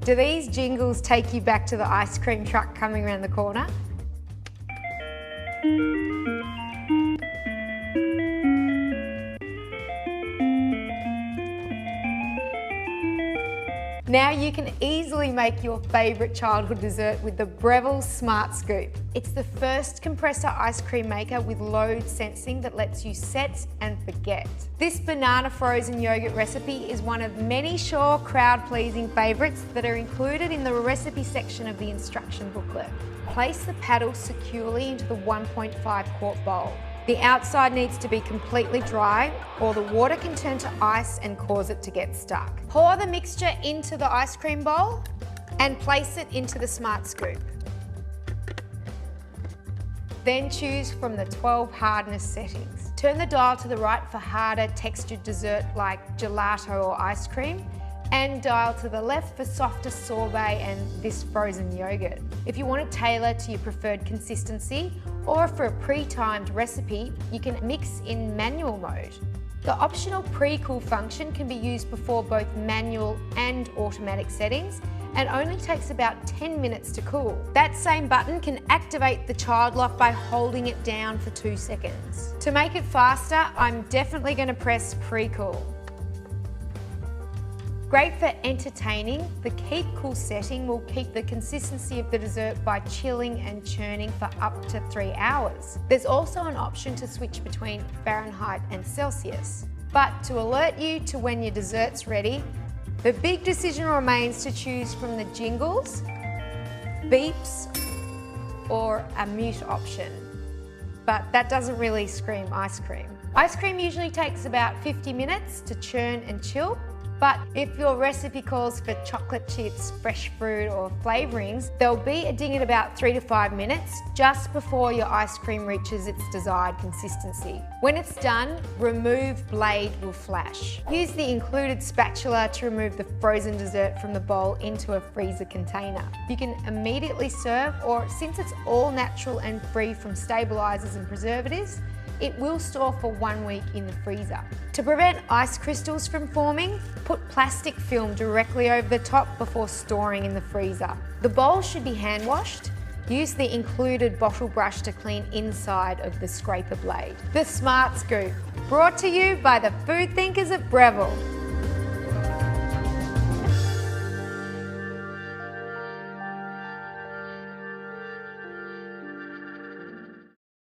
Do these jingles take you back to the ice cream truck coming around the corner? Now you can easily make your favourite childhood dessert with the Breville Smart Scoop. It's the first compressor ice cream maker with load sensing that lets you set and forget. This banana frozen yogurt recipe is one of many sure crowd-pleasing favourites that are included in the recipe section of the instruction booklet. Place the paddle securely into the 1.5 quart bowl. The outside needs to be completely dry or the water can turn to ice and cause it to get stuck. Pour the mixture into the ice cream bowl and place it into the Smart Scoop. Then choose from the 12 hardness settings. Turn the dial to the right for harder textured dessert like gelato or ice cream, and dial to the left for softer sorbet and this frozen yogurt. If you want to tailor to your preferred consistency, or for a pre-timed recipe, you can mix in manual mode. The optional pre-cool function can be used before both manual and automatic settings and only takes about 10 minutes to cool. That same button can activate the child lock by holding it down for 2 seconds. To make it faster, I'm definitely going to press pre-cool. Great for entertaining, the keep cool setting will keep the consistency of the dessert by chilling and churning for up to 3 hours. There's also an option to switch between Fahrenheit and Celsius. But to alert you to when your dessert's ready, the big decision remains to choose from the jingles, beeps, or a mute option. But that doesn't really scream ice cream. Ice cream usually takes about 50 minutes to churn and chill. But if your recipe calls for chocolate chips, fresh fruit or flavourings, there'll be a ding at about 3 to 5 minutes just before your ice cream reaches its desired consistency. When it's done, remove blade will flash. Use the included spatula to remove the frozen dessert from the bowl into a freezer container. You can immediately serve, or since it's all natural and free from stabilisers and preservatives, it will store for 1 week in the freezer. To prevent ice crystals from forming, put plastic film directly over the top before storing in the freezer. The bowl should be hand washed. Use the included bottle brush to clean inside of the scraper blade. The Smart Scoop, brought to you by the food thinkers at Breville.